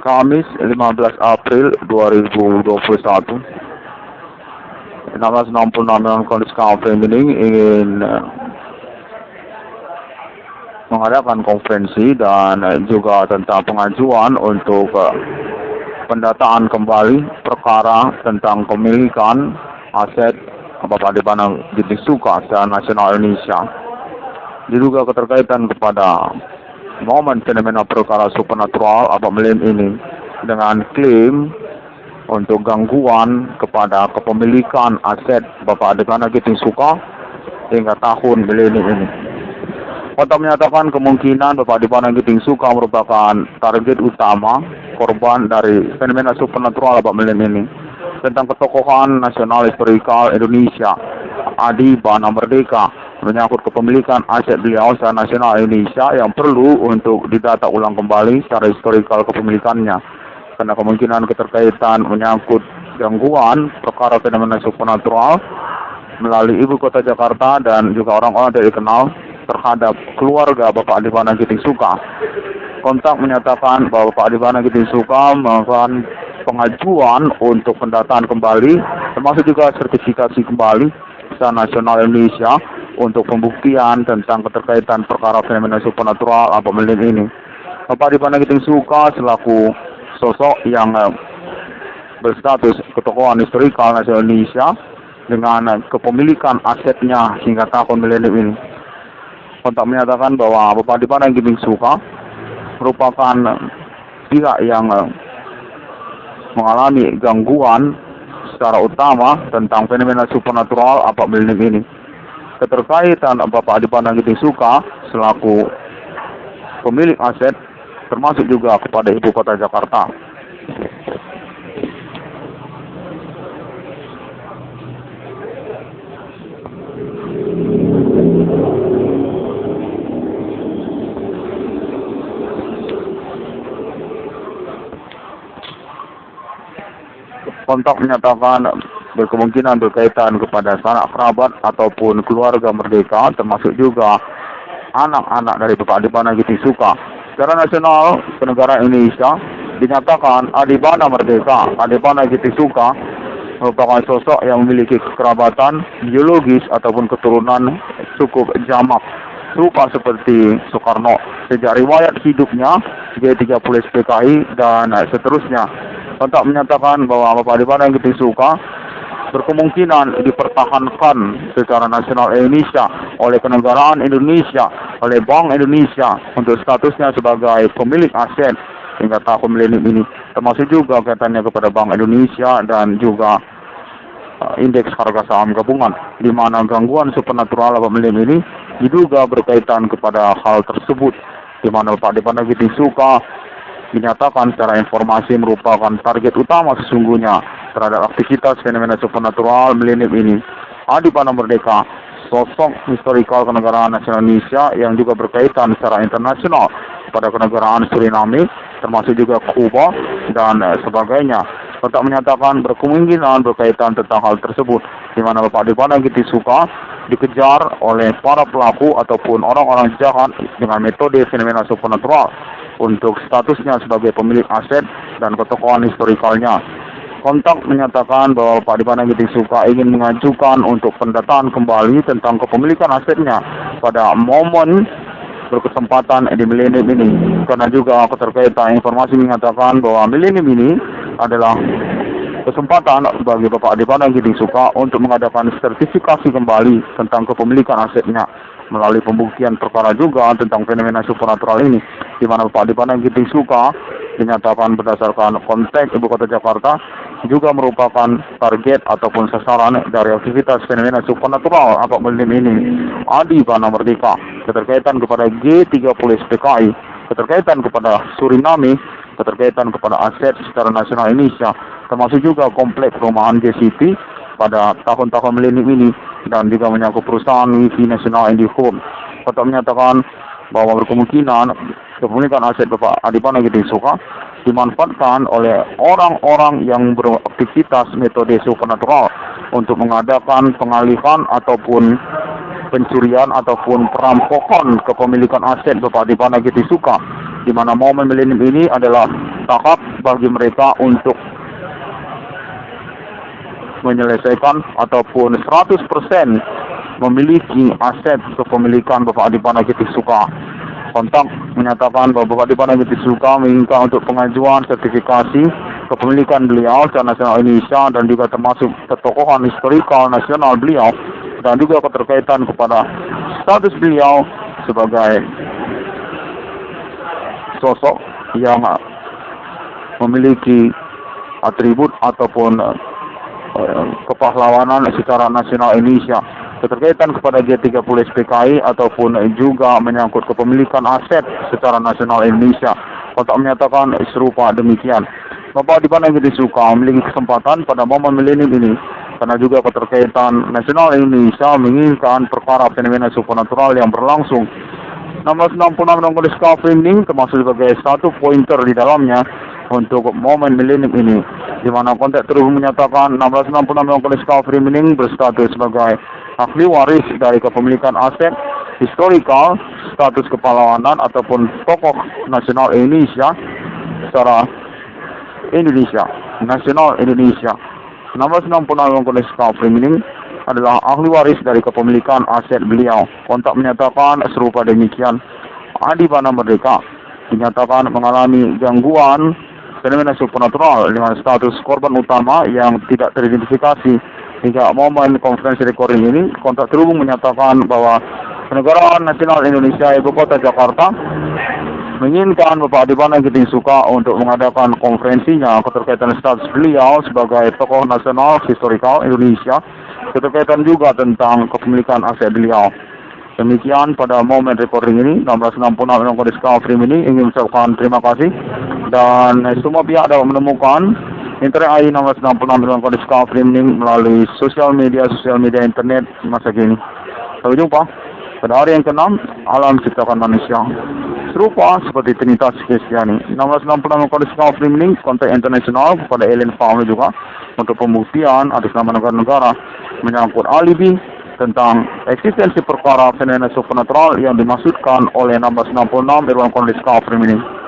Kamis 15 April 2021. 1666 Kondisi Kampung ini ingin mengadakan konferensi dan juga tentang pengajuan untuk pendataan kembali perkara tentang kepemilikan aset Bapak Adipana Ginting Soeka secara nasional Indonesia. Diduga keterkaitan kepada momen fenomena perkara supernatural Bapak Melin ini dengan klaim untuk gangguan kepada kepemilikan aset Bapak Adipana Ginting Soeka hingga tahun milennium ini. Kota menyatakan kemungkinan Bapak Adipana Ginting Soeka merupakan target utama korban dari fenomena supernatural Bapak Melin ini tentang ketokohan nasional historikal Indonesia Adipana Merdeka menyangkut kepemilikan aset beliau secara nasional Indonesia yang perlu untuk didata ulang kembali secara historikal kepemilikannya karena kemungkinan keterkaitan menyangkut gangguan perkara fenomena supernatural melalui ibu kota Jakarta dan juga orang-orang tidak dikenal terhadap keluarga Bapak Adipana Ginting Soeka. Kontak menyatakan bahwa Bapak Adipana Ginting Soeka melakukan pengajuan untuk pendataan kembali termasuk juga sertifikasi kembali secara nasional Indonesia untuk pembuktian tentang keterkaitan perkara fenomena supernatural Bapak Melin ini. Bapak Adipana Ginting Soeka selaku sosok yang berstatus ketokohan historikal nasional Indonesia dengan kepemilikan asetnya hingga tahun milennium ini. Kontak menyatakan bahwa Bapak Adipana Ginting Soeka merupakan pihak yang mengalami gangguan secara utama tentang fenomena supernatural Bapak Melin ini. Keterkaitan Bapak Adipana Ginting Soeka selaku pemilik aset termasuk juga kepada ibu kota Jakarta. Kontak menyatakan berkemungkinan berkaitan kepada sanak kerabat ataupun keluarga Merdeka termasuk juga anak-anak dari Bapak Adipana Ginting Soeka. Secara nasional negara Indonesia dinyatakan Adipana Merdeka Adipana Ginting Soeka merupakan sosok yang memiliki kekerabatan biologis ataupun keturunan cukup jamak serupa seperti Soekarno sejak riwayat hidupnya G30 SPKI dan seterusnya. Kontak menyatakan bahwa Bapak Adipana Ginting Soeka berkemungkinan dipertahankan secara nasional Indonesia oleh kenegaraan Indonesia, oleh Bank Indonesia untuk statusnya sebagai pemilik aset hingga tahun milennium ini, termasuk juga kaitannya kepada Bank Indonesia dan juga indeks harga saham gabungan, di mana gangguan supernatural Bapak Melin ini diduga berkaitan kepada hal tersebut, di mana Bapak Adipana Ginting Soeka dinyatakan secara informasi merupakan target utama sesungguhnya terhadap aktivitas fenomena supernatural milennium ini. Adipana Merdeka, sosok historikal kenegaraan nasional Indonesia yang juga berkaitan secara internasional pada kenegaraan Suriname, termasuk juga Kuba dan sebagainya. Kontak menyatakan berkemungkinan berkaitan tentang hal tersebut, di mana Bapak Adipana Ginting Soeka dikejar oleh para pelaku ataupun orang-orang jahat dengan metode fenomena supernatural untuk statusnya sebagai pemilik aset dan ketokohan historikalnya. Kontak menyatakan bahwa Pak Adipana Ginting Soeka ingin mengajukan untuk pendataan kembali tentang kepemilikan asetnya pada momen berkesempatan di milennium ini. Karena juga keterkaitan informasi menyatakan bahwa milennium ini adalah kesempatan bagi Bapak Adipana Ginting Soeka untuk mengadakan sertifikasi kembali tentang kepemilikan asetnya melalui pembuktian perkara juga tentang fenomena supernatural ini, di mana Bapak Adipana Ginting Soeka dinyatakan berdasarkan konteks ibu kota Jakarta juga merupakan target ataupun sasaran dari aktivitas fenomena supernatural Bapak Melin ini. Adipana Merdeka, keterkaitan kepada G30 SPKI, keterkaitan kepada Suriname, keterkaitan kepada aset secara nasional Indonesia, termasuk juga kompleks perumahan G-City pada tahun-tahun milennium ini dan juga menyangkut perusahaan Wifi Nasional IndiHome. Kota menyatakan bahwa berkemungkinan kepemilikan aset Bapak Adipana Ginting Soeka dimanfaatkan oleh orang-orang yang beraktivitas metode supernatural untuk mengadakan pengalihan ataupun pencurian ataupun perampokan kepemilikan aset Bapak Adipana Ginting Soeka, di mana momen milennium ini adalah tahap bagi mereka untuk menyelesaikan ataupun 100% memiliki aset kepemilikan Bapak Adipana Getih Suka. Kontak menyatakan bahwa Bapak Adipana Getih Suka menginginkan untuk pengajuan sertifikasi kepemilikan beliau secara nasional Indonesia dan juga termasuk ketokohan historikal nasional beliau dan juga keterkaitan kepada status beliau sebagai sosok yang memiliki atribut ataupun kepahlawanan secara nasional Indonesia, keterkaitan kepada G30 SPKI ataupun juga menyangkut kepemilikan aset secara nasional Indonesia. Kontak menyatakan serupa demikian. Bapak Adipana Getih Suka memiliki kesempatan pada momen milenium ini karena juga keterkaitan nasional Indonesia menginginkan perkara fenomena supernatural yang berlangsung. 1666 Nongol Discovery ini termasuk sebagai satu pointer di dalamnya untuk momen milenium ini, di mana kontak terhubung menyatakan 1666 Nongol Discovery ini berstatus sebagai ahli waris dari kepemilikan aset historikal, status kepahlawanan ataupun tokoh nasional Indonesia secara Indonesia, nasional Indonesia. 1666 Nongol Discovery ini adalah ahli waris dari kepemilikan aset beliau. Kontak menyatakan serupa demikian. Adipana Merdeka dinyatakan mengalami gangguan fenomena supernatural dengan status korban utama yang tidak teridentifikasi. Hingga momen konferensi recording ini, kontak terhubung menyatakan bahwa Kenegaraan Nasional Indonesia Ibu Kota Jakarta menginginkan Bapak Adipana Getih Suka untuk mengadakan konferensinya keterkaitan status beliau sebagai tokoh nasional historikal Indonesia, keterkaitan juga tentang kepemilikan aset beliau. Demikian pada momen recording ini, 1666 Nongol Discovery ini ingin mengucapkan terima kasih dan semua pihak dapat menemukan Internet AI 1666 Nongol Discovery ini melalui sosial media internet masa kini. Sampai jumpa pada hari yang ke-6 alam ciptakan manusia. Serupa seperti Trinitas Kristiani. 1666 Nongol Discovery ini kontak internasional kepada alien family juga untuk pembuktian atas nama negara-negara menyangkut alibi tentang eksistensi perkara fenomena supernatural yang dimaksudkan oleh 1666 Nongol Discovery ini.